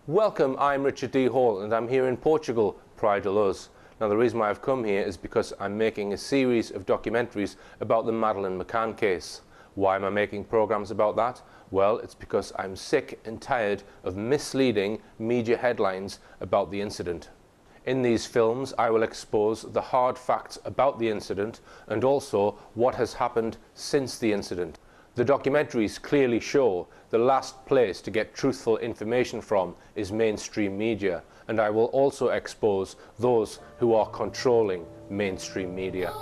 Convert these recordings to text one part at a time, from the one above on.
Welcome, I'm Richard D. Hall and I'm here in Portugal, Praia de Luz. Now the reason why I've come here is because I'm making a series of documentaries about the Madeleine McCann case. Why am I making programs about that? Well, it's because I'm sick and tired of misleading media headlines about the incident. In these films I will expose the hard facts about the incident and also what has happened since the incident. The documentaries clearly show the last place to get truthful information from is mainstream media, and I will also expose those who are controlling mainstream media.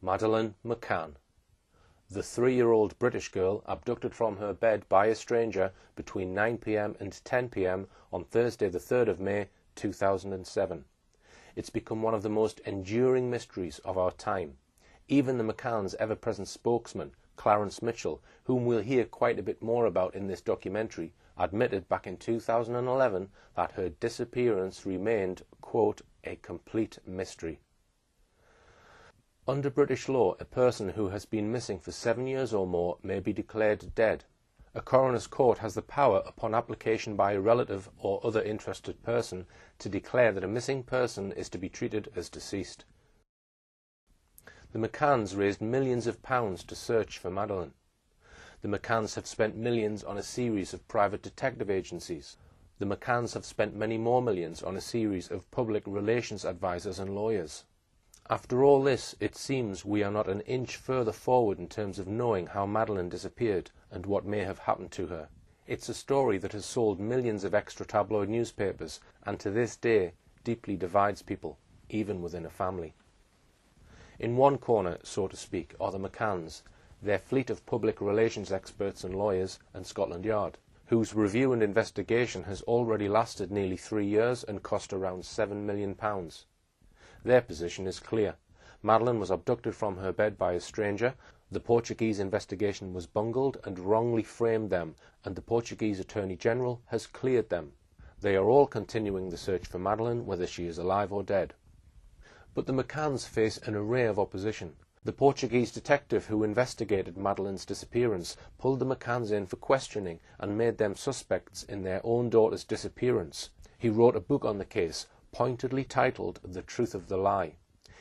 Madeleine McCann, the 3-year-old British girl abducted from her bed by a stranger between 9 p.m. and 10 p.m. on Thursday the 3rd of May 2007. It's become one of the most enduring mysteries of our time. Even the McCann's ever-present spokesman, Clarence Mitchell, whom we'll hear quite a bit more about in this documentary, admitted back in 2011 that her disappearance remained, quote, a complete mystery. Under British law, a person who has been missing for 7 years or more may be declared dead. A coroner's court has the power, upon application by a relative or other interested person, to declare that a missing person is to be treated as deceased. The McCanns raised millions of pounds to search for Madeleine. The McCanns have spent millions on a series of private detective agencies. The McCanns have spent many more millions on a series of public relations advisors and lawyers. After all this, it seems we are not an inch further forward in terms of knowing how Madeleine disappeared and what may have happened to her. It's a story that has sold millions of extra tabloid newspapers and to this day deeply divides people, even within a family. In one corner, so to speak, are the McCanns, their fleet of public relations experts and lawyers, and Scotland Yard, whose review and investigation has already lasted nearly 3 years and cost around £7 million. Their position is clear. Madeleine was abducted from her bed by a stranger, the Portuguese investigation was bungled and wrongly framed them, and the Portuguese Attorney General has cleared them. They are all continuing the search for Madeleine, whether she is alive or dead. But the McCanns face an array of opposition. The Portuguese detective who investigated Madeleine's disappearance pulled the McCanns in for questioning and made them suspects in their own daughter's disappearance. He wrote a book on the case, pointedly titled The Truth of the Lie.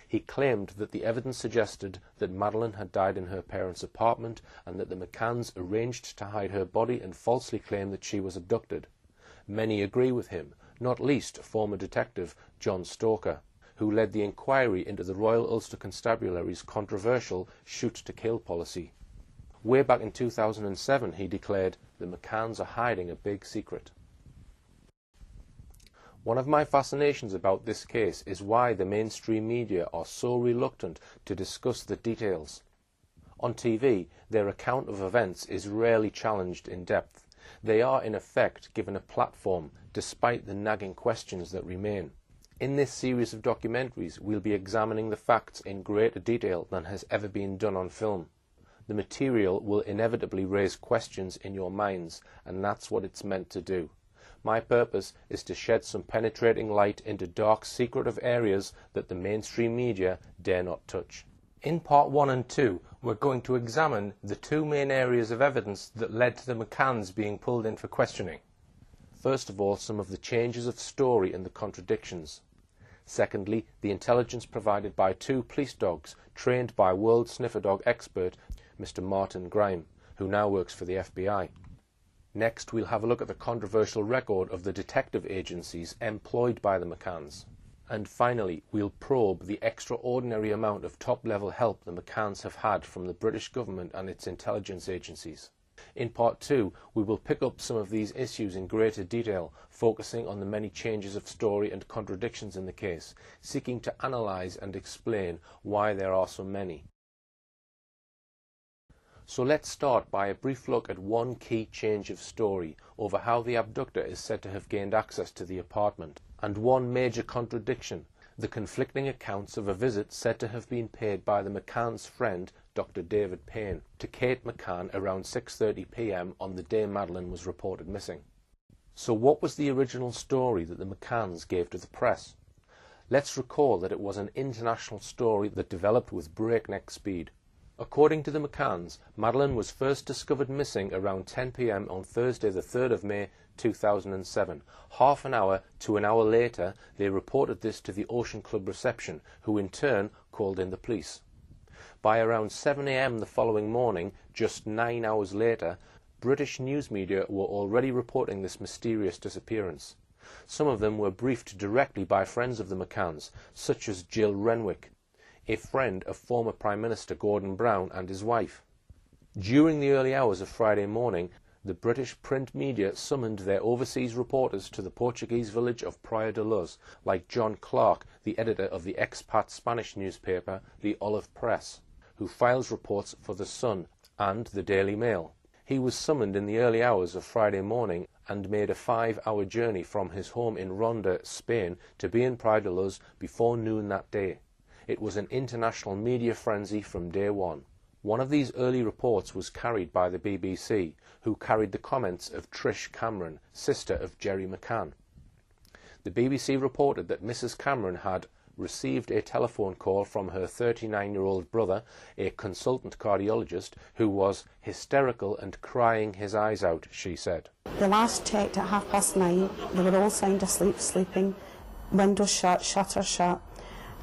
He claimed that the evidence suggested that Madeleine had died in her parents' apartment and that the McCanns arranged to hide her body and falsely claim that she was abducted. Many agree with him, not least former detective John Stoker, who led the inquiry into the Royal Ulster Constabulary's controversial shoot-to-kill policy. Way back in 2007 he declared, "The McCanns are hiding a big secret." One of my fascinations about this case is why the mainstream media are so reluctant to discuss the details. On TV, their account of events is rarely challenged in depth. They are in effect given a platform, despite the nagging questions that remain. In this series of documentaries, we'll be examining the facts in greater detail than has ever been done on film. The material will inevitably raise questions in your minds, and that's what it's meant to do. My purpose is to shed some penetrating light into dark, secretive areas that the mainstream media dare not touch. In part 1 and 2, we're going to examine the two main areas of evidence that led to the McCanns being pulled in for questioning. First of all, some of the changes of story and the contradictions. Secondly, the intelligence provided by 2 police dogs trained by world sniffer dog expert Mr. Martin Grime, who now works for the FBI. Next, we'll have a look at the controversial record of the detective agencies employed by the McCanns. And finally, we'll probe the extraordinary amount of top-level help the McCanns have had from the British government and its intelligence agencies. In part 2, we will pick up some of these issues in greater detail, focusing on the many changes of story and contradictions in the case, seeking to analyse and explain why there are so many. So let's start by a brief look at one key change of story over how the abductor is said to have gained access to the apartment, and one major contradiction, the conflicting accounts of a visit said to have been paid by the McCann's friend, Dr. David Payne, to Kate McCann around 6:30 p.m. on the day Madeleine was reported missing. So what was the original story that the McCanns gave to the press? Let's recall that it was an international story that developed with breakneck speed. According to the McCanns, Madeleine was first discovered missing around 10 p.m. on Thursday the 3rd of May 2007. Half an hour to an hour later, they reported this to the Ocean Club reception, who in turn called in the police. By around 7 a.m. the following morning, just 9 hours later, British news media were already reporting this mysterious disappearance. Some of them were briefed directly by friends of the McCanns, such as Jill Renwick, a friend of former Prime Minister Gordon Brown and his wife. During the early hours of Friday morning, the British print media summoned their overseas reporters to the Portuguese village of Praia de Luz, like John Clark, the editor of the expat Spanish newspaper, the Olive Press, who files reports for The Sun and the Daily Mail. He was summoned in the early hours of Friday morning and made a 5-hour journey from his home in Ronda, Spain, to be in Praia de Luz before noon that day. It was an international media frenzy from day one. One of these early reports was carried by the BBC, who carried the comments of Trish Cameron, sister of Gerry McCann. The BBC reported that Mrs. Cameron had received a telephone call from her 39-year-old brother, a consultant cardiologist, who was hysterical and crying his eyes out, she said. The last checked at 9:30. They were all sound asleep, sleeping, windows shut, shutters shut.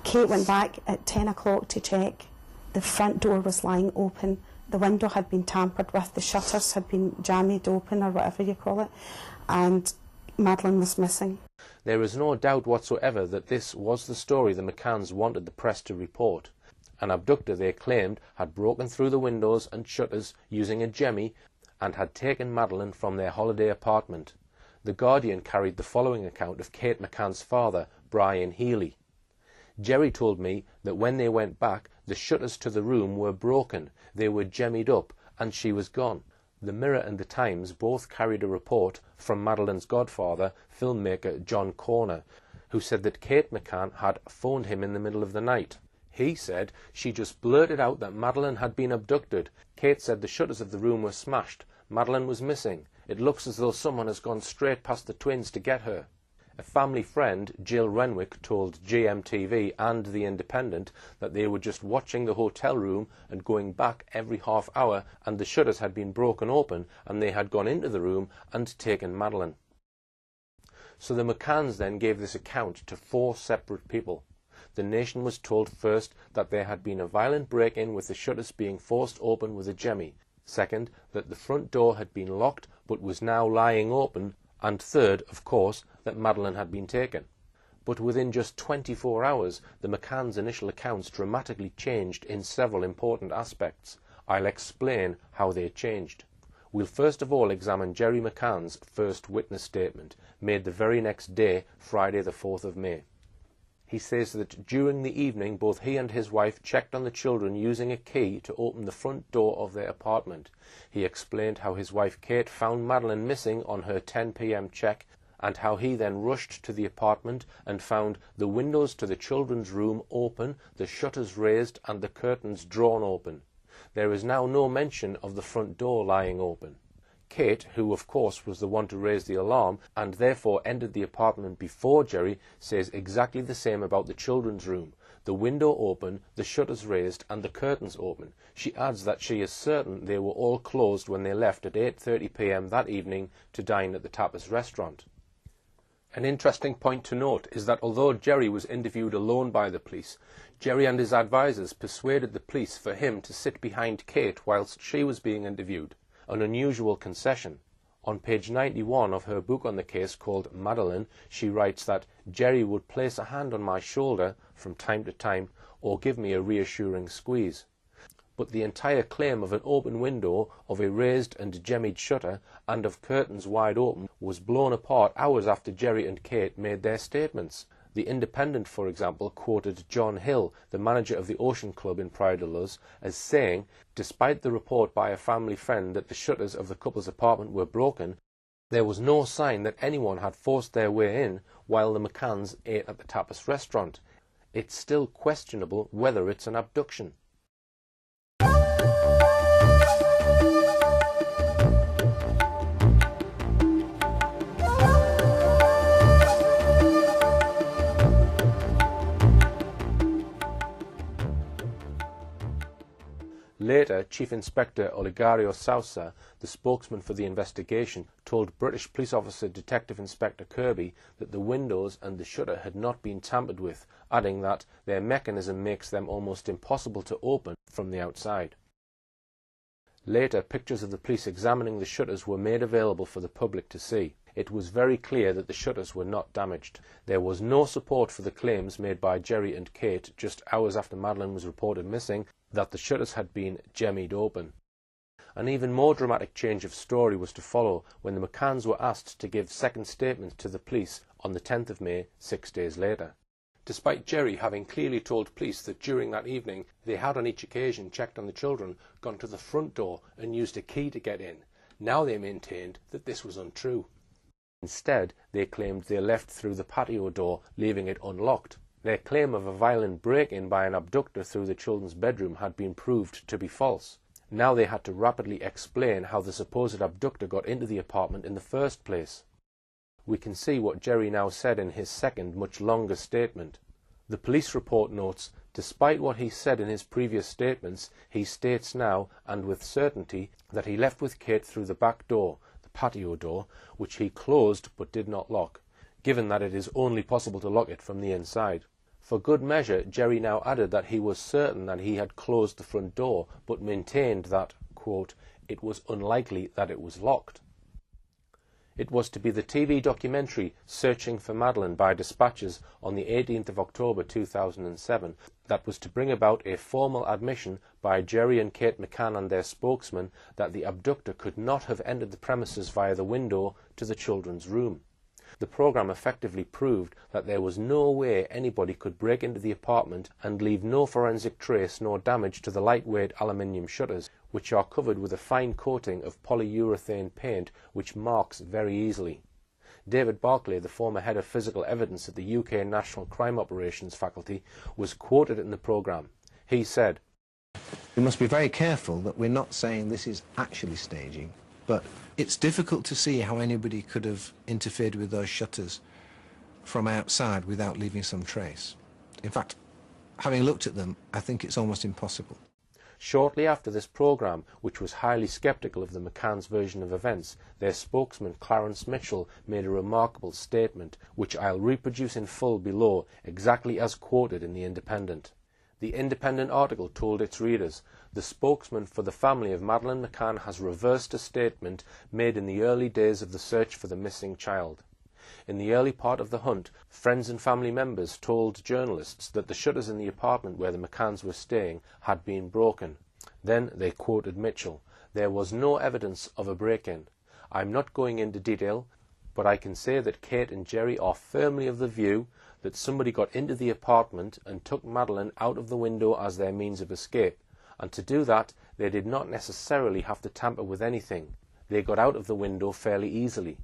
Kate went back at 10 o'clock to check. The front door was lying open. The window had been tampered with. The shutters had been jammed open, or whatever you call it. And Madeleine was missing. There is no doubt whatsoever that this was the story the McCanns wanted the press to report. An abductor, they claimed, had broken through the windows and shutters using a jemmy and had taken Madeleine from their holiday apartment. The Guardian carried the following account of Kate McCann's father, Brian Healy. Gerry told me that when they went back, the shutters to the room were broken, they were jemmied up, and she was gone. The Mirror and the Times both carried a report from Madeleine's godfather, filmmaker John Corner, who said that Kate McCann had phoned him in the middle of the night. He said she just blurted out that Madeleine had been abducted. Kate said the shutters of the room were smashed. Madeleine was missing. It looks as though someone has gone straight past the twins to get her. A family friend, Jill Renwick, told GMTV and The Independent that they were just watching the hotel room and going back every half hour, and the shutters had been broken open and they had gone into the room and taken Madeleine. So the McCanns then gave this account to 4 separate people. The Nation was told first that there had been a violent break-in with the shutters being forced open with a jemmy. Second, that the front door had been locked but was now lying open. And third, of course, that Madeleine had been taken. But within just 24 hours, the McCanns' initial accounts dramatically changed in several important aspects. I'll explain how they changed. We'll first of all examine Gerry McCann's first witness statement, made the very next day, Friday the 4th of May. He says that during the evening both he and his wife checked on the children using a key to open the front door of their apartment. He explained how his wife Kate found Madeleine missing on her 10 p.m. check, and how he then rushed to the apartment and found the windows to the children's room open, the shutters raised and the curtains drawn open. There is now no mention of the front door lying open. Kate, who of course was the one to raise the alarm and therefore entered the apartment before Gerry, says exactly the same about the children's room. The window open, the shutters raised and the curtains open. She adds that she is certain they were all closed when they left at 8:30 p.m. that evening to dine at the Tapas restaurant. An interesting point to note is that although Gerry was interviewed alone by the police, Gerry and his advisers persuaded the police for him to sit behind Kate whilst she was being interviewed. An unusual concession. On page 91 of her book on the case called Madeleine, she writes that Gerry would place a hand on my shoulder from time to time or give me a reassuring squeeze. But the entire claim of an open window, of a raised and jemmied shutter, and of curtains wide open was blown apart hours after Gerry and Kate made their statements. The Independent, for example, quoted John Hill, the manager of the Ocean Club in Praia da Luz, as saying, despite the report by a family friend that the shutters of the couple's apartment were broken, there was no sign that anyone had forced their way in while the McCanns ate at the tapas restaurant. It's still questionable whether it's an abduction. Later, Chief Inspector Olegario Sousa, the spokesman for the investigation, told British police officer Detective Inspector Kirby that the windows and the shutter had not been tampered with, adding that their mechanism makes them almost impossible to open from the outside. Later, pictures of the police examining the shutters were made available for the public to see. It was very clear that the shutters were not damaged. There was no support for the claims made by Jerry and Kate just hours after Madeleine was reported missing that the shutters had been jemmied open. An even more dramatic change of story was to follow when the McCanns were asked to give second statements to the police on the 10th of May, 6 days later. Despite Jerry having clearly told police that during that evening they had on each occasion checked on the children, gone to the front door and used a key to get in, now they maintained that this was untrue. Instead, they claimed they left through the patio door, leaving it unlocked. Their claim of a violent break-in by an abductor through the children's bedroom had been proved to be false. Now they had to rapidly explain how the supposed abductor got into the apartment in the first place. We can see what Jerry now said in his second, much longer statement. The police report notes, despite what he said in his previous statements, he states now, and with certainty, that he left with Kate through the back door, the patio door, which he closed but did not lock, given that it is only possible to lock it from the inside. For good measure, Jerry now added that he was certain that he had closed the front door, but maintained that, quote, it was unlikely that it was locked. It was to be the TV documentary Searching for Madeleine by Dispatches on the 18th of October 2007 that was to bring about a formal admission by Jerry and Kate McCann and their spokesman that the abductor could not have entered the premises via the window to the children's room. The programme effectively proved that there was no way anybody could break into the apartment and leave no forensic trace nor damage to the lightweight aluminium shutters, which are covered with a fine coating of polyurethane paint which marks very easily. David Barclay, the former head of physical evidence at the UK National Crime Operations Faculty, was quoted in the programme. He said, "We must be very careful that we're not saying this is actually staging, but it's difficult to see how anybody could have interfered with those shutters from outside without leaving some trace. In fact, having looked at them, I think it's almost impossible." Shortly after this programme, which was highly sceptical of the McCann's version of events, their spokesman Clarence Mitchell made a remarkable statement, which I'll reproduce in full below, exactly as quoted in The Independent. The Independent article told its readers, the spokesman for the family of Madeleine McCann has reversed a statement made in the early days of the search for the missing child. In the early part of the hunt, friends and family members told journalists that the shutters in the apartment where the McCanns were staying had been broken. Then they quoted Mitchell, "There was no evidence of a break-in. I'm not going into detail, but I can say that Kate and Jerry are firmly of the view that somebody got into the apartment and took Madeleine out of the window as their means of escape, and to do that they did not necessarily have to tamper with anything. They got out of the window fairly easily.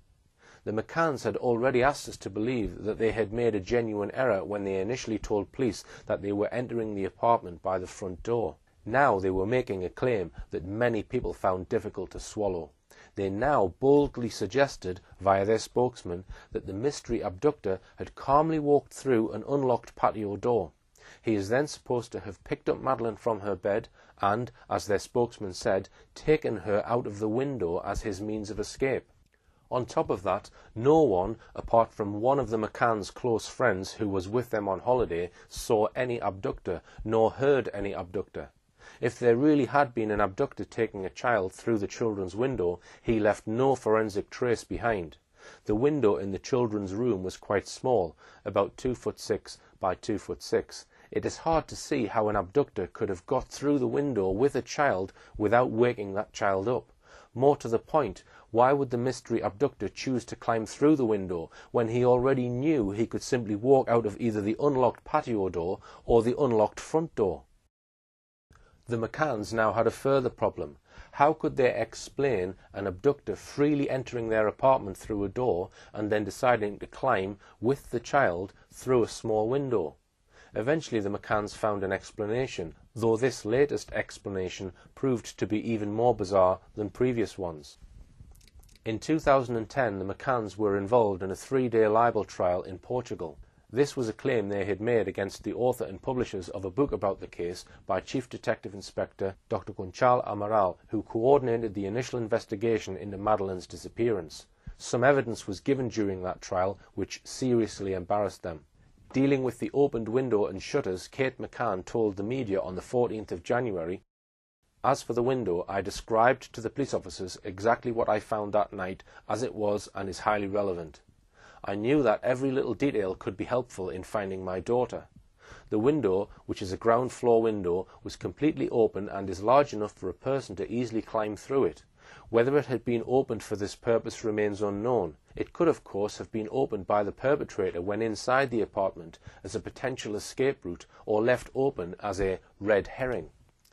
The McCanns had already asked us to believe that they had made a genuine error when they initially told police that they were entering the apartment by the front door. Now they were making a claim that many people found difficult to swallow. They now boldly suggested, via their spokesman, that the mystery abductor had calmly walked through an unlocked patio door. He is then supposed to have picked up Madeleine from her bed and, as their spokesman said, taken her out of the window as his means of escape. On top of that, no one, apart from one of the McCanns' close friends who was with them on holiday, saw any abductor, nor heard any abductor. If there really had been an abductor taking a child through the children's window, he left no forensic trace behind. The window in the children's room was quite small, about 2'6" by 2'6". It is hard to see how an abductor could have got through the window with a child without waking that child up. More to the point, why would the mystery abductor choose to climb through the window when he already knew he could simply walk out of either the unlocked patio door or the unlocked front door? The McCanns now had a further problem. How could they explain an abductor freely entering their apartment through a door and then deciding to climb, with the child, through a small window? Eventually the McCanns found an explanation, though this latest explanation proved to be even more bizarre than previous ones. In 2010, the McCanns were involved in a 3-day libel trial in Portugal. This was a claim they had made against the author and publishers of a book about the case by Chief Detective Inspector Dr. Gonçalo Amaral, who coordinated the initial investigation into Madeleine's disappearance. Some evidence was given during that trial which seriously embarrassed them. Dealing with the opened window and shutters, Kate McCann told the media on the 14th of January, "As for the window, I described to the police officers exactly what I found that night as it was and is highly relevant. I knew that every little detail could be helpful in finding my daughter. The window, which is a ground floor window, was completely open and is large enough for a person to easily climb through it. Whether it had been opened for this purpose remains unknown. It could, of course, have been opened by the perpetrator when inside the apartment as a potential escape route, or left open as a red herring."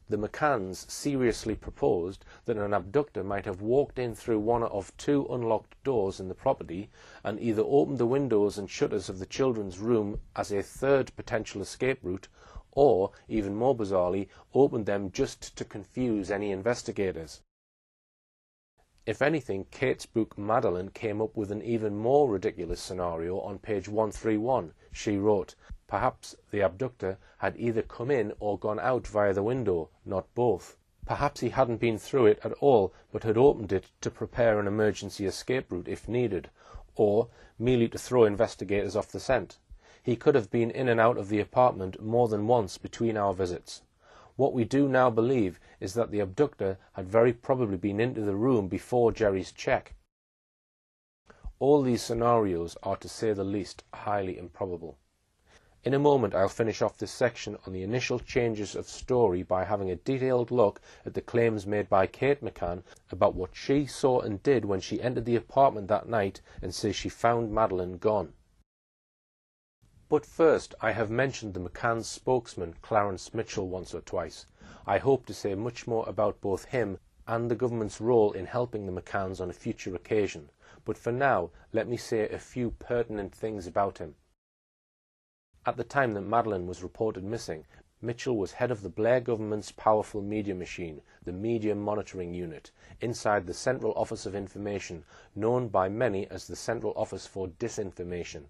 The McCanns seriously proposed that an abductor might have walked in through one of 2 unlocked doors in the property and either opened the windows and shutters of the children's room as a 3rd potential escape route, or, even more bizarrely, opened them just to confuse any investigators. If anything, Kate's book Madeleine came up with an even more ridiculous scenario on page 131. She wrote, "Perhaps the abductor had either come in or gone out via the window, not both. Perhaps he hadn't been through it at all, but had opened it to prepare an emergency escape route if needed, or merely to throw investigators off the scent. He could have been in and out of the apartment more than once between our visits. What we do now believe is that the abductor had very probably been into the room before Jerry's check." All these scenarios are, to say the least, highly improbable. In a moment I'll finish off this section on the initial changes of story by having a detailed look at the claims made by Kate McCann about what she saw and did when she entered the apartment that night and says she found Madeleine gone. But first, I have mentioned the McCann's spokesman, Clarence Mitchell, once or twice. I hope to say much more about both him and the government's role in helping the McCanns on a future occasion, but for now let me say a few pertinent things about him. At the time that Madeleine was reported missing, Mitchell was head of the Blair government's powerful media machine, the Media Monitoring Unit, inside the Central Office of Information, known by many as the Central Office for Disinformation.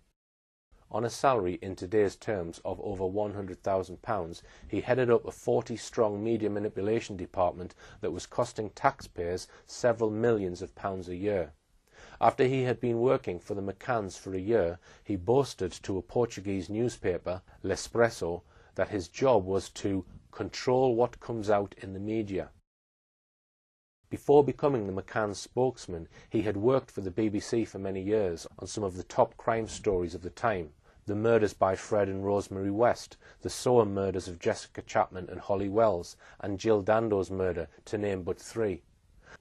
On a salary in today's terms of over £100,000, he headed up a 40-strong media manipulation department that was costing taxpayers several millions of pounds a year. After he had been working for the McCanns for a year, he boasted to a Portuguese newspaper, L'Expresso, that his job was to control what comes out in the media. Before becoming the McCann spokesman, he had worked for the BBC for many years on some of the top crime stories of the time: the murders by Fred and Rosemary West, the Soham murders of Jessica Chapman and Holly Wells, and Jill Dando's murder, to name but 3.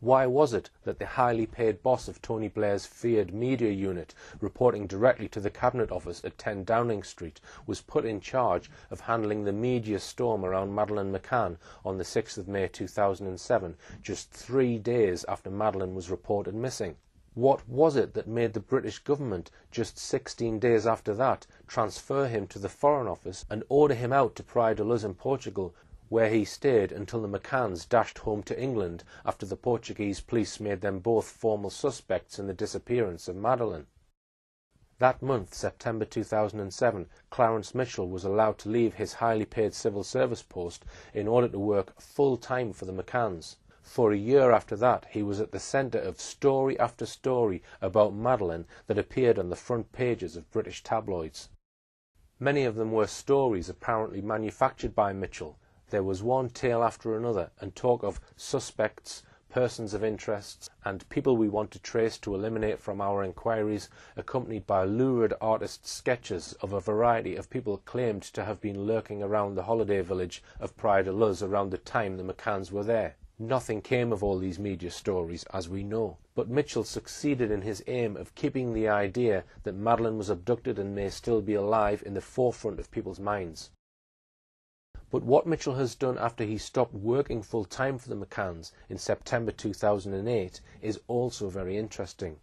Why was it that the highly paid boss of Tony Blair's feared media unit, reporting directly to the Cabinet Office at 10 Downing Street, was put in charge of handling the media storm around Madeleine McCann on the 6th of May 2007, just 3 days after Madeleine was reported missing? What was it that made the British government, just 16 days after that, transfer him to the Foreign Office and order him out to Praia da Luz in Portugal, where he stayed until the McCanns dashed home to England after the Portuguese police made them both formal suspects in the disappearance of Madeleine? That month, September 2007, Clarence Mitchell was allowed to leave his highly paid civil service post in order to work full-time for the McCanns. For a year after that, he was at the centre of story after story about Madeleine that appeared on the front pages of British tabloids. Many of them were stories apparently manufactured by Mitchell. There was one tale after another, and talk of suspects, persons of interest, and people we want to trace to eliminate from our inquiries, accompanied by lurid artist sketches of a variety of people claimed to have been lurking around the holiday village of Praia da Luz around the time the McCanns were there. Nothing came of all these media stories, as we know, but Mitchell succeeded in his aim of keeping the idea that Madeleine was abducted and may still be alive in the forefront of people's minds. But what Mitchell has done after he stopped working full-time for the McCanns in September 2008 is also very interesting.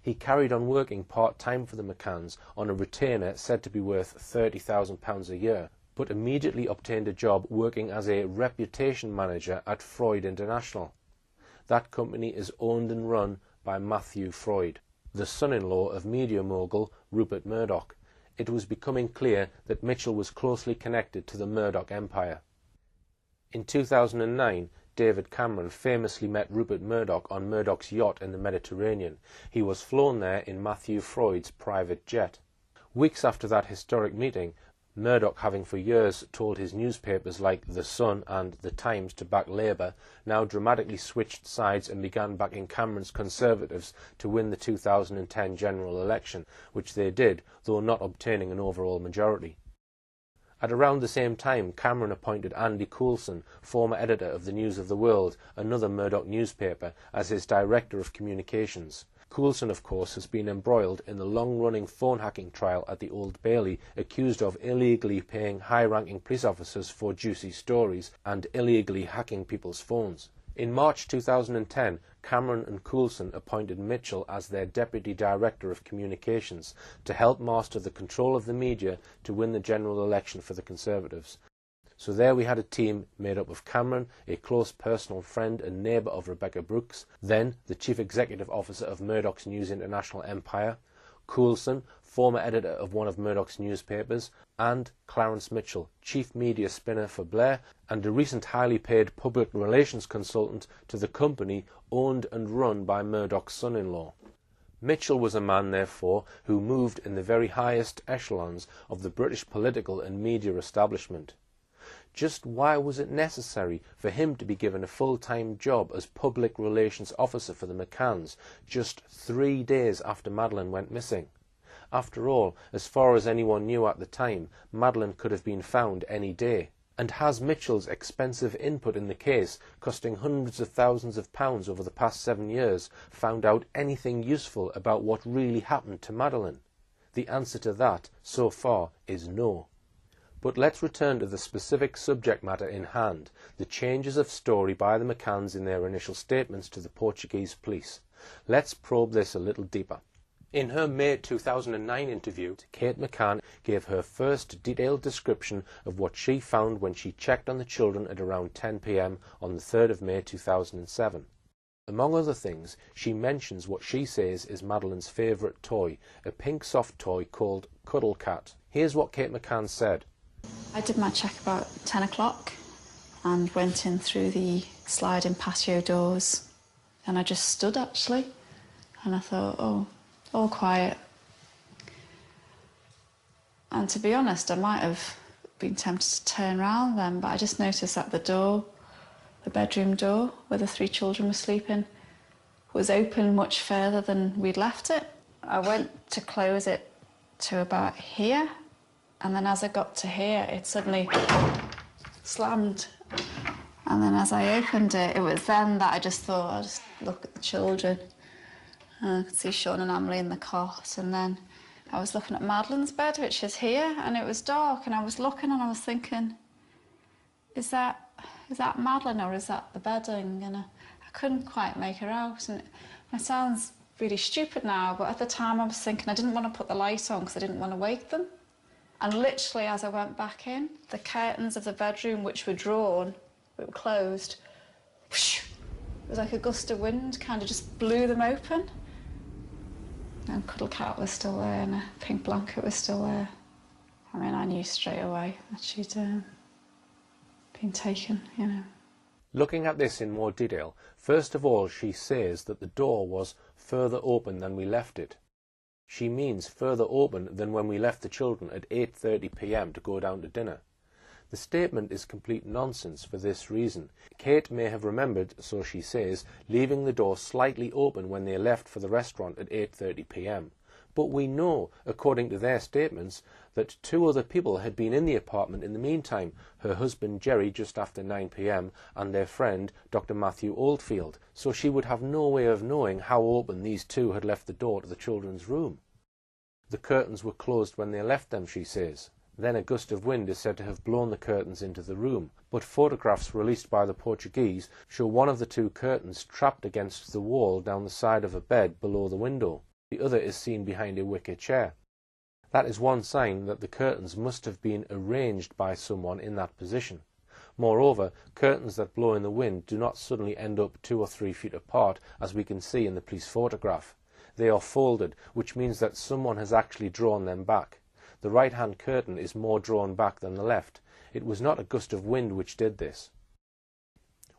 He carried on working part-time for the McCanns on a retainer said to be worth £30,000 a year, but immediately obtained a job working as a reputation manager at Freud International. That company is owned and run by Matthew Freud, the son-in-law of media mogul Rupert Murdoch. It was becoming clear that Mitchell was closely connected to the Murdoch empire. In 2009, David Cameron famously met Rupert Murdoch on Murdoch's yacht in the Mediterranean. He was flown there in Matthew Freud's private jet. Weeks after that historic meeting, Murdoch, having for years told his newspapers like The Sun and The Times to back Labour, now dramatically switched sides and began backing Cameron's Conservatives to win the 2010 general election, which they did, though not obtaining an overall majority. At around the same time, Cameron appointed Andy Coulson, former editor of the News of the World, another Murdoch newspaper, as his director of communications. Coulson, of course, has been embroiled in the long-running phone hacking trial at the Old Bailey, accused of illegally paying high-ranking police officers for juicy stories and illegally hacking people's phones. In March 2010, Cameron and Coulson appointed Mitchell as their Deputy Director of Communications to help master the control of the media to win the general election for the Conservatives. So there we had a team made up of Cameron, a close personal friend and neighbour of Rebekah Brooks, then the Chief Executive Officer of Murdoch's News International empire, Coulson, former editor of one of Murdoch's newspapers, and Clarence Mitchell, Chief Media Spinner for Blair and a recent highly paid public relations consultant to the company owned and run by Murdoch's son-in-law. Mitchell was a man, therefore, who moved in the very highest echelons of the British political and media establishment. Just why was it necessary for him to be given a full-time job as public relations officer for the McCanns just 3 days after Madeleine went missing? After all, as far as anyone knew at the time, Madeleine could have been found any day. And has Mitchell's expensive input in the case, costing hundreds of thousands of pounds over the past 7 years, found out anything useful about what really happened to Madeleine? The answer to that, so far, is no. But let's return to the specific subject matter in hand, the changes of story by the McCanns in their initial statements to the Portuguese police. Let's probe this a little deeper. In her May 2009 interview, Kate McCann gave her first detailed description of what she found when she checked on the children at around 10 p.m. on the 3rd of May 2007. Among other things, she mentions what she says is Madeleine's favourite toy, a pink soft toy called Cuddle Cat. Here's what Kate McCann said. I did my check about 10 o'clock and went in through the sliding patio doors, and I just stood actually, and I thought, oh, all quiet. And to be honest, I might have been tempted to turn around then, but I just noticed that the door, the bedroom door where the 3 children were sleeping, was open much further than we'd left it. I went to close it to about here, and then as I got to here, it suddenly slammed. And then as I opened it, it was then that I just thought, I'll just look at the children. And I could see Sean and Emily in the cot, and then I was looking at Madeleine's bed, which is here, and it was dark, and I was looking and I was thinking, is that Madeleine or is that the bedding? And I couldn't quite make her out, and it sounds really stupid now, but at the time I was thinking I didn't want to put the light on because I didn't want to wake them. And literally, as I went back in, the curtains of the bedroom, which were drawn, but were closed, whoosh, it was like a gust of wind, kind of just blew them open. And Cuddle Cat was still there, and a pink blanket was still there. I mean, I knew straight away that she'd been taken, you know. Looking at this in more detail, first of all, she says that the door was further open than we left it. She means further open than when we left the children at 8:30 p.m. to go down to dinner. The statement is complete nonsense for this reason. Kate may have remembered, so she says, leaving the door slightly open when they left for the restaurant at 8:30 p.m. But we know, according to their statements, that 2 other people had been in the apartment in the meantime, her husband Jerry just after 9 p.m. and their friend Dr. Matthew Oldfield, so she would have no way of knowing how open these 2 had left the door to the children's room. The curtains were closed when they left them, she says. Then a gust of wind is said to have blown the curtains into the room, but photographs released by the Portuguese show one of the 2 curtains trapped against the wall down the side of a bed below the window. The other is seen behind a wicker chair. That is one sign that the curtains must have been arranged by someone in that position. Moreover, curtains that blow in the wind do not suddenly end up 2 or 3 feet apart, as we can see in the police photograph. They are folded, which means that someone has actually drawn them back. The right-hand curtain is more drawn back than the left. It was not a gust of wind which did this.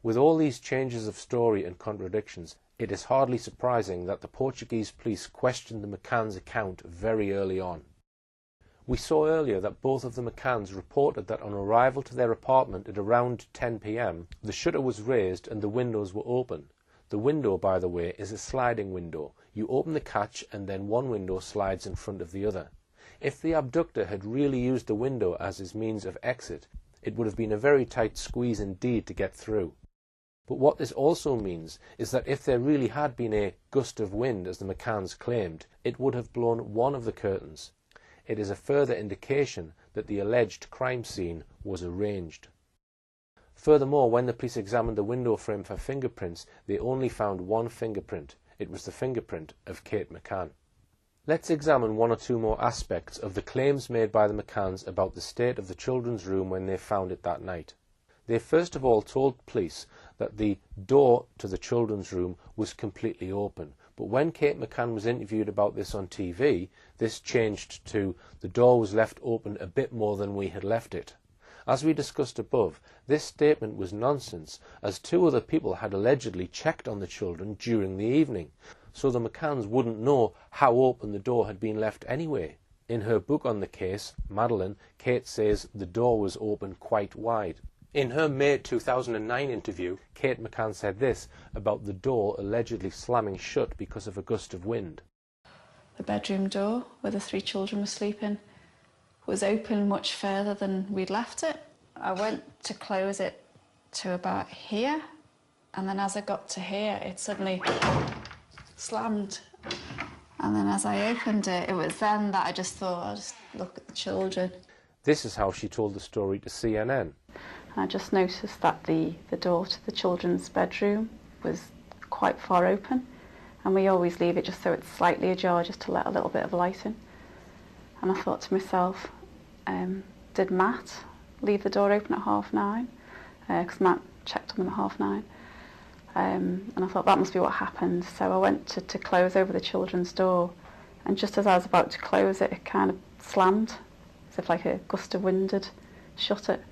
With all these changes of story and contradictions, it is hardly surprising that the Portuguese police questioned the McCann's account very early on. We saw earlier that both of the McCanns reported that on arrival to their apartment at around 10 p.m, the shutter was raised and the windows were open. The window, by the way, is a sliding window. You open the catch and then one window slides in front of the other. If the abductor had really used the window as his means of exit, it would have been a very tight squeeze indeed to get through. But what this also means is that if there really had been a gust of wind, as the McCanns claimed, it would have blown one of the curtains. It is a further indication that the alleged crime scene was arranged. Furthermore, when the police examined the window frame for fingerprints, they only found one fingerprint. It was the fingerprint of Kate McCann. Let's examine 1 or 2 more aspects of the claims made by the McCanns about the state of the children's room when they found it that night. They first of all told police that the door to the children's room was completely open, but when Kate McCann was interviewed about this on TV, this changed to the door was left open a bit more than we had left it. As we discussed above, this statement was nonsense, as 2 other people had allegedly checked on the children during the evening, so the McCanns wouldn't know how open the door had been left anyway. In her book on the case, Madeleine, Kate says the door was open quite wide. In her May 2009 interview, Kate McCann said this about the door allegedly slamming shut because of a gust of wind. The bedroom door, where the 3 children were sleeping, was open much further than we'd left it. I went to close it to about here, and then as I got to here, it suddenly slammed. And then as I opened it, it was then that I just thought, I'll just look at the children. This is how she told the story to CNN. I just noticed that the door to the children's bedroom was quite far open, and we always leave it just so it's slightly ajar, just to let a little bit of light in. And I thought to myself, did Matt leave the door open at 9:30? Because Matt checked on them at 9:30. And I thought that must be what happened. So I went to close over the children's door, and just as I was about to close it, it kind of slammed, as if like a gust of wind had shut it.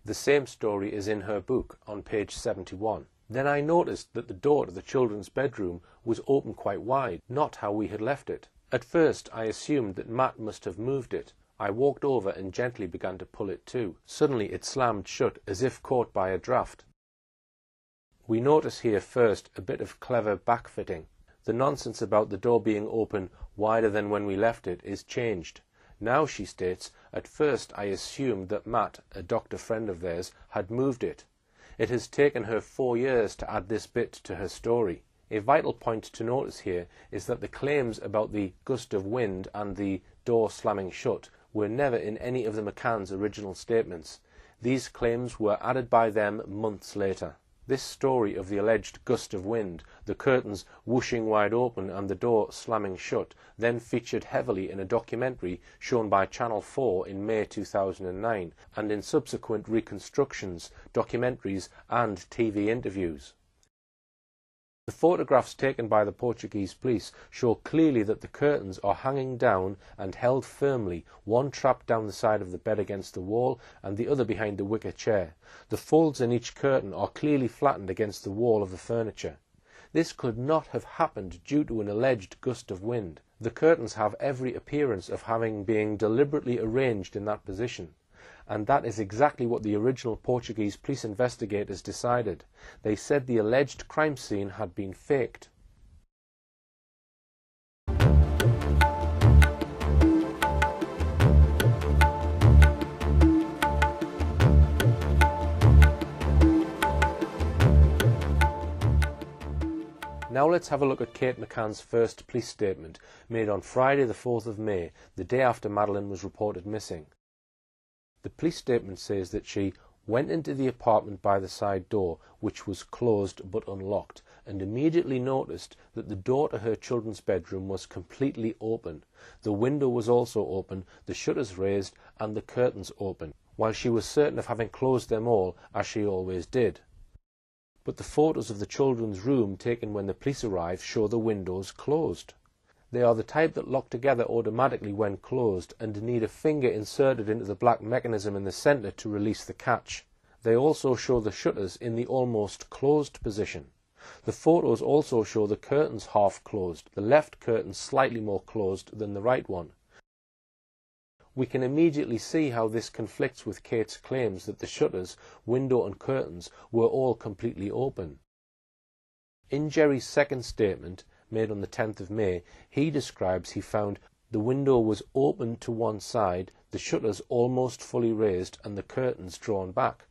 The same story is in her book on page 71. Then I noticed that the door to the children's bedroom was open quite wide, not how we had left it. At first I assumed that Matt must have moved it. I walked over and gently began to pull it too. Suddenly it slammed shut as if caught by a draft. We notice here first a bit of clever backfitting. The nonsense about the door being open wider than when we left it is changed. Now, she states, at first I assumed that Matt, a doctor friend of theirs, had moved it. It has taken her 4 years to add this bit to her story. A vital point to notice here is that the claims about the gust of wind and the door slamming shut were never in any of the McCanns' original statements. These claims were added by them months later. This story of the alleged gust of wind, the curtains whooshing wide open and the door slamming shut, then featured heavily in a documentary shown by Channel 4 in May 2009 and in subsequent reconstructions, documentaries and TV interviews. The photographs taken by the Portuguese police show clearly that the curtains are hanging down and held firmly, one trapped down the side of the bed against the wall and the other behind the wicker chair. The folds in each curtain are clearly flattened against the wall of the furniture. This could not have happened due to an alleged gust of wind. The curtains have every appearance of having been deliberately arranged in that position. And that is exactly what the original Portuguese police investigators decided. They said the alleged crime scene had been faked. Now let's have a look at Kate McCann's first police statement, made on Friday the 4th of May, the day after Madeleine was reported missing. The police statement says that she went into the apartment by the side door, which was closed but unlocked, and immediately noticed that the door to her children's bedroom was completely open. The window was also open, the shutters raised, and the curtains open, while she was certain of having closed them all, as she always did. But the photos of the children's room taken when the police arrived show the windows closed. They are the type that lock together automatically when closed and need a finger inserted into the black mechanism in the centre to release the catch. They also show the shutters in the almost closed position. The photos also show the curtains half closed, the left curtain slightly more closed than the right one. We can immediately see how this conflicts with Kate's claims that the shutters, window and curtains were all completely open. In Jerry's second statement, made on the 10th of May, he describes he found the window was open to one side, the shutters almost fully raised and the curtains drawn back.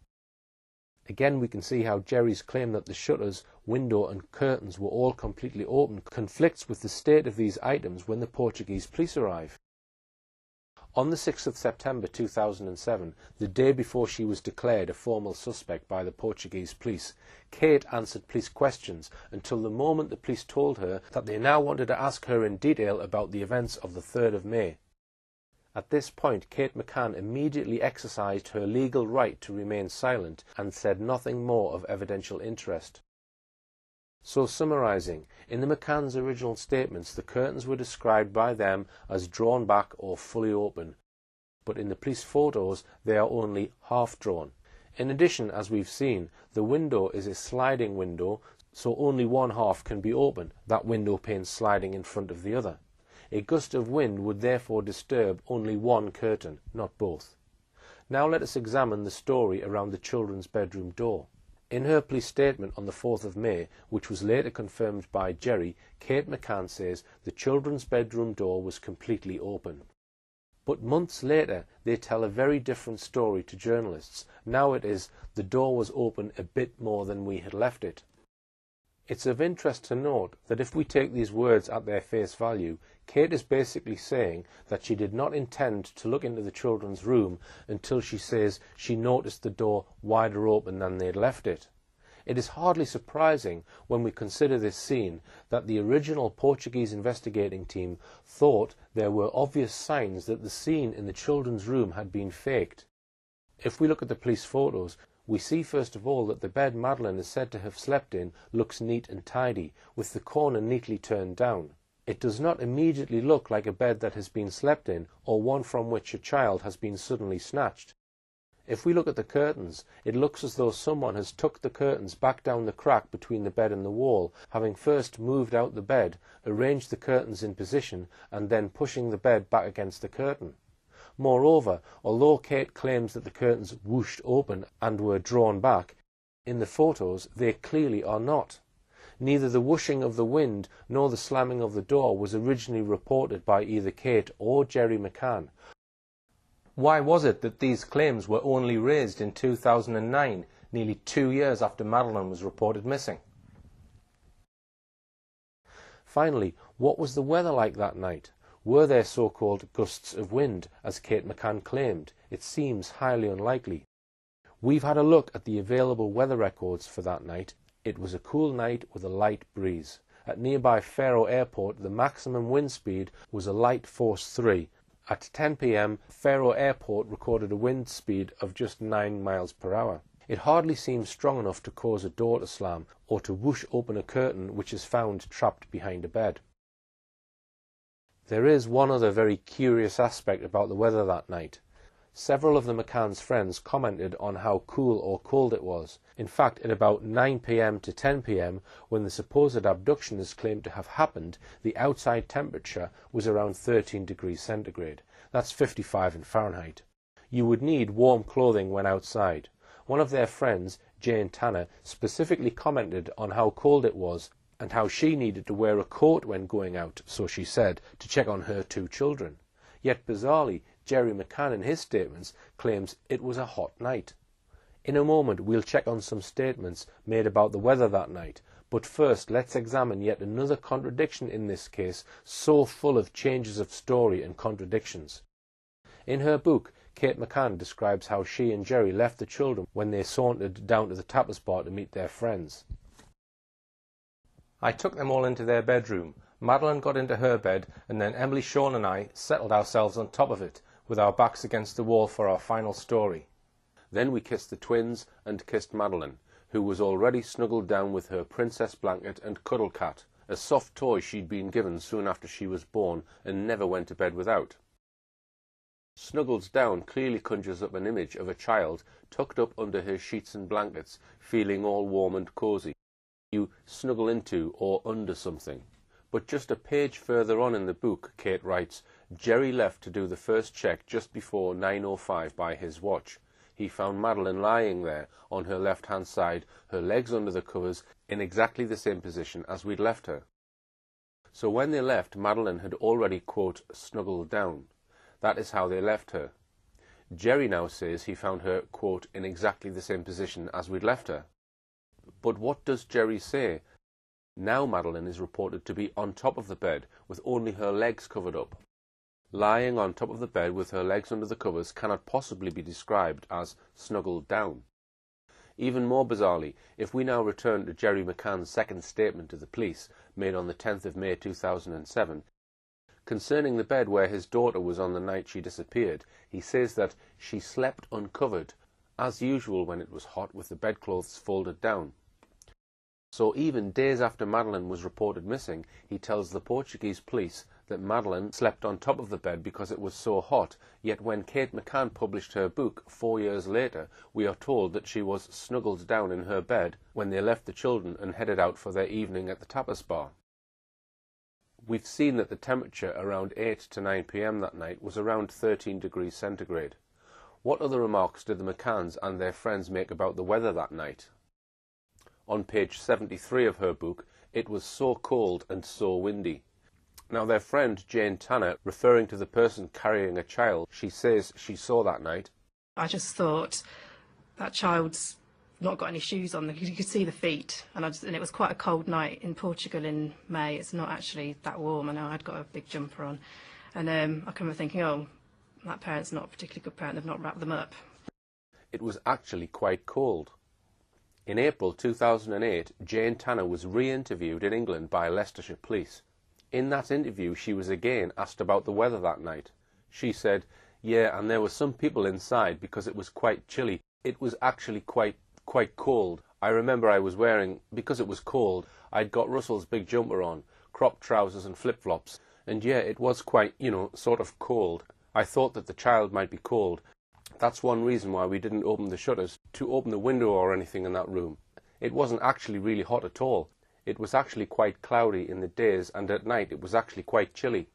Again, we can see how Jerry's claim that the shutters, window and curtains were all completely open conflicts with the state of these items when the Portuguese police arrive. On the 6th of September 2007, the day before she was declared a formal suspect by the Portuguese police, Kate answered police questions until the moment the police told her that they now wanted to ask her in detail about the events of the 3rd of May. At this point, Kate McCann immediately exercised her legal right to remain silent and said nothing more of evidential interest. So, summarising, in the McCann's original statements, the curtains were described by them as drawn back or fully open, but in the police photos they are only half drawn. In addition, as we've seen, the window is a sliding window, so only one half can be open, that window pane sliding in front of the other. A gust of wind would therefore disturb only one curtain, not both. Now let us examine the story around the children's bedroom door. In her police statement on the 4th of May, which was later confirmed by Jerry, Kate McCann says the children's bedroom door was completely open. But months later, they tell a very different story to journalists. Now it is, the door was open a bit more than we had left it. It's of interest to note that if we take these words at their face value, Kate is basically saying that she did not intend to look into the children's room until she says she noticed the door wider open than they'd left it. It is hardly surprising when we consider this scene that the original Portuguese investigating team thought there were obvious signs that the scene in the children's room had been faked. If we look at the police photos, we see first of all that the bed Madeleine is said to have slept in looks neat and tidy, with the corner neatly turned down. It does not immediately look like a bed that has been slept in or one from which a child has been suddenly snatched. If we look at the curtains, it looks as though someone has tucked the curtains back down the crack between the bed and the wall, having first moved out the bed, arranged the curtains in position, and then pushing the bed back against the curtain. Moreover, although Kate claims that the curtains whooshed open and were drawn back, in the photos they clearly are not. Neither the whooshing of the wind nor the slamming of the door was originally reported by either Kate or Jerry McCann. Why was it that these claims were only raised in 2009, nearly 2 years after Madeleine was reported missing? Finally, what was the weather like that night? Were there so-called gusts of wind, as Kate McCann claimed? It seems highly unlikely. We've had a look at the available weather records for that night. It was a cool night with a light breeze. At nearby Faro Airport, the maximum wind speed was a light force 3. At 10 p.m, Faro Airport recorded a wind speed of just 9 miles per hour. It hardly seems strong enough to cause a door to slam or to whoosh open a curtain which is found trapped behind a bed. There is one other very curious aspect about the weather that night. Several of the McCann's friends commented on how cool or cold it was. In fact, at about 9 p.m. to 10 p.m, when the supposed abduction is claimed to have happened, the outside temperature was around 13 degrees centigrade. That's 55 in Fahrenheit. You would need warm clothing when outside. One of their friends, Jane Tanner, specifically commented on how cold it was and how she needed to wear a coat when going out, so she said, to check on her 2 children. Yet bizarrely, Jerry McCann in his statements claims it was a hot night. In a moment we'll check on some statements made about the weather that night, but first let's examine yet another contradiction in this case, so full of changes of story and contradictions. In her book, Kate McCann describes how she and Jerry left the children when they sauntered down to the tapas bar to meet their friends. I took them all into their bedroom. Madeleine got into her bed, and then Emily, Sean and I settled ourselves on top of it, with our backs against the wall for our final story. Then we kissed the twins and kissed Madeleine, who was already snuggled down with her princess blanket and cuddle cat, a soft toy she'd been given soon after she was born and never went to bed without. Snuggled down clearly conjures up an image of a child tucked up under her sheets and blankets, feeling all warm and cosy. You snuggle into or under something. But just a page further on in the book, Kate writes, Jerry left to do the first check just before 9:05 by his watch. He found Madeleine lying there, on her left-hand side, her legs under the covers, in exactly the same position as we'd left her. So when they left, Madeleine had already, quote, snuggled down. That is how they left her. Jerry now says he found her, quote, in exactly the same position as we'd left her. But what does Jerry say? Now Madeleine is reported to be on top of the bed, with only her legs covered up. Lying on top of the bed with her legs under the covers cannot possibly be described as snuggled down. Even more bizarrely, if we now return to Jerry McCann's second statement to the police, made on the 10th of May 2007, concerning the bed where his daughter was on the night she disappeared, he says that she slept uncovered, as usual when it was hot, with the bedclothes folded down. So even days after Madeleine was reported missing, he tells the Portuguese police that Madeleine slept on top of the bed because it was so hot, yet when Kate McCann published her book 4 years later, we are told that she was snuggled down in her bed when they left the children and headed out for their evening at the tapas bar. We've seen that the temperature around 8 to 9 p.m. that night was around 13 degrees centigrade. What other remarks did the McCanns and their friends make about the weather that night? On page 73 of her book, it was so cold and so windy. Now their friend Jane Tanner, referring to the person carrying a child she says she saw that night, I just thought, that child's not got any shoes on. You could see the feet, and it was quite a cold night in Portugal in May. It's not actually that warm. I know I'd got a big jumper on, and I can remember thinking, oh, that parent's not a particularly good parent. They've not wrapped them up. It was actually quite cold. In April 2008, Jane Tanner was re-interviewed in England by Leicestershire police. In that interview, she was again asked about the weather that night. She said, yeah, and there were some people inside because it was quite chilly. It was actually quite cold. I remember I was wearing, because it was cold, I'd got Russell's big jumper on, cropped trousers and flip-flops, and yeah, it was quite, sort of cold. I thought that the child might be cold. That's one reason why we didn't open the shutters to open the window or anything in that room. It wasn't actually really hot at all. It was actually quite cloudy in the days, and at night it was actually quite chilly.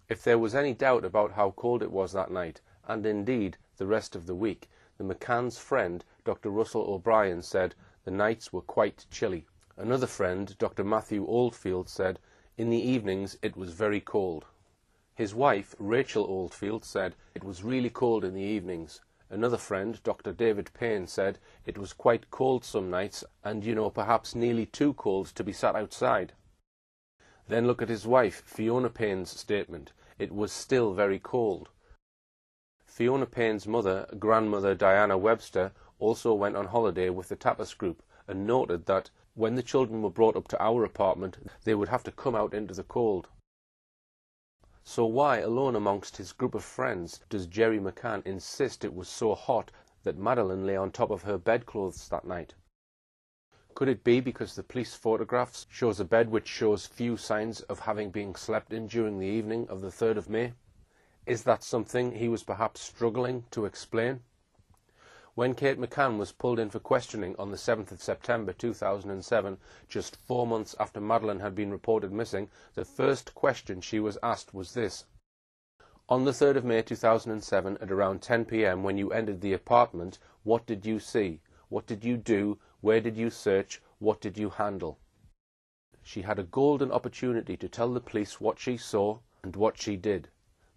If there was any doubt about how cold it was that night, and indeed the rest of the week, the McCann's friend, Dr. Russell O'Brien, said the nights were quite chilly. Another friend, Dr. Matthew Oldfield, said in the evenings it was very cold. His wife, Rachel Oldfield, said it was really cold in the evenings. Another friend, Dr. David Payne, said it was quite cold some nights and, perhaps nearly too cold to be sat outside. Then look at his wife, Fiona Payne's statement. It was still very cold. Fiona Payne's mother, grandmother Diana Webster, also went on holiday with the tapas group and noted that when the children were brought up to our apartment, they would have to come out into the cold. So why, alone amongst his group of friends, does Jerry McCann insist it was so hot that Madeleine lay on top of her bedclothes that night? Could it be because the police photographs shows a bed which shows few signs of having been slept in during the evening of the 3rd of May? Is that something he was perhaps struggling to explain? When Kate McCann was pulled in for questioning on the 7th of September 2007, just 4 months after Madeleine had been reported missing, the first question she was asked was this. On the 3rd of May 2007, at around 10 p.m, when you entered the apartment, what did you see? What did you do? Where did you search? What did you handle? She had a golden opportunity to tell the police what she saw and what she did,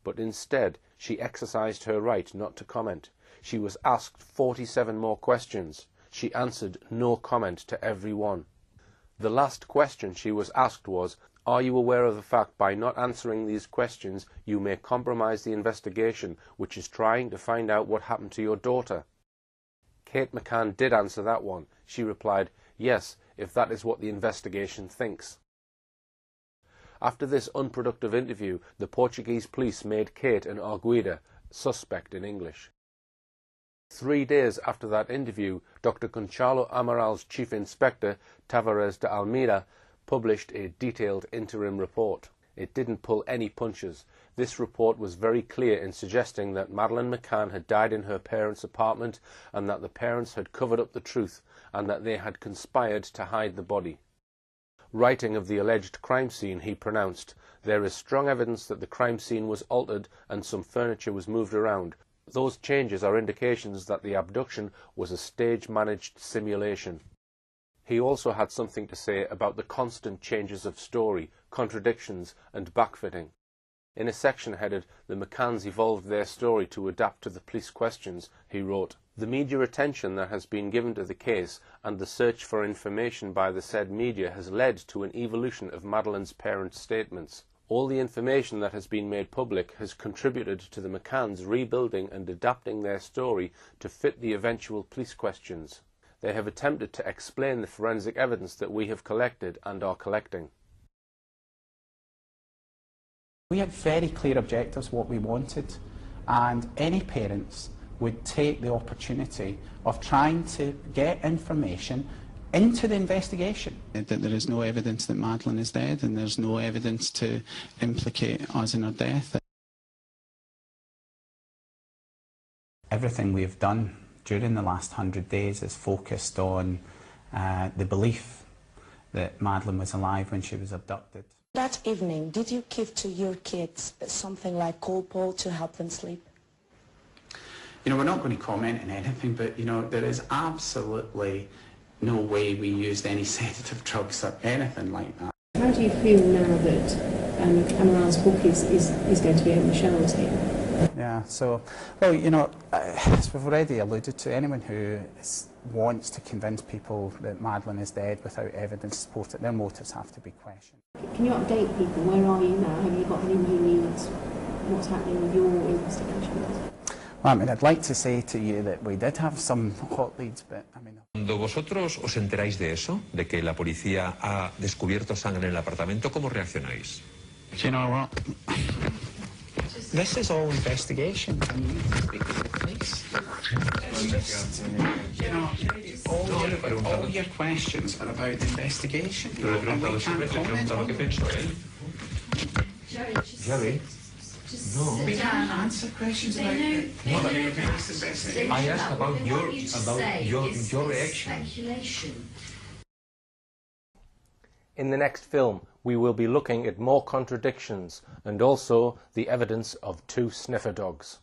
but instead she exercised her right not to comment. She was asked 47 more questions. She answered no comment to every one. The last question she was asked was, "Are you aware of the fact by not answering these questions you may compromise the investigation which is trying to find out what happened to your daughter?" Kate McCann did answer that one. She replied, "Yes, if that is what the investigation thinks." After this unproductive interview, the Portuguese police made Kate an arguida, suspect in English. 3 days after that interview, Dr. Gonçalo Amaral's chief inspector, Tavares de Almeida, published a detailed interim report. It didn't pull any punches. This report was very clear in suggesting that Madeleine McCann had died in her parents' apartment and that the parents had covered up the truth and that they had conspired to hide the body. Writing of the alleged crime scene, he pronounced, "There is strong evidence that the crime scene was altered and some furniture was moved around. Those changes are indications that the abduction was a stage-managed simulation." He also had something to say about the constant changes of story, contradictions and backfitting. In a section headed, "The McCanns evolved their story to adapt to the police questions," he wrote, "The media attention that has been given to the case and the search for information by the said media has led to an evolution of Madeleine's parents' statements. All the information that has been made public has contributed to the McCanns rebuilding and adapting their story to fit the eventual police questions. They have attempted to explain the forensic evidence that we have collected and are collecting." We had very clear objectives, what we wanted, and any parents would take the opportunity of trying to get information into the investigation. That there is no evidence that Madeleine is dead and there's no evidence to implicate us in her death. Everything we've done during the last 100 days is focused on the belief that Madeleine was alive when she was abducted. That evening, did you give to your kids something like Calpol to help them sleep? You know, we're not going to comment on anything, but, you know, there is absolutely no way we used any sedative drugs or anything like that. How do you feel now that Amaral's book is going to be on the shelves here? Yeah, so, well, you know, as we've already alluded to, anyone who wants to convince people that Madeleine is dead without evidence to support it, their motives have to be questioned. Can you update people? Where are you now? Have you got any new leads? What's happening with your investigations? Well, I mean, I'd like to say to you that we did have some hot leads, but I mean... Cuando vosotros os enteráis de eso, de que la policía ha descubierto sangre en el apartamento, ¿cómo reaccionáis? Do you know what? This is all investigation. I need to speak to the police. It's just, you know, all your questions are about the investigation. And we can't comment on them. We can't answer questions about it. I asked about your reaction. In the next film, we will be looking at more contradictions and also the evidence of 2 sniffer dogs.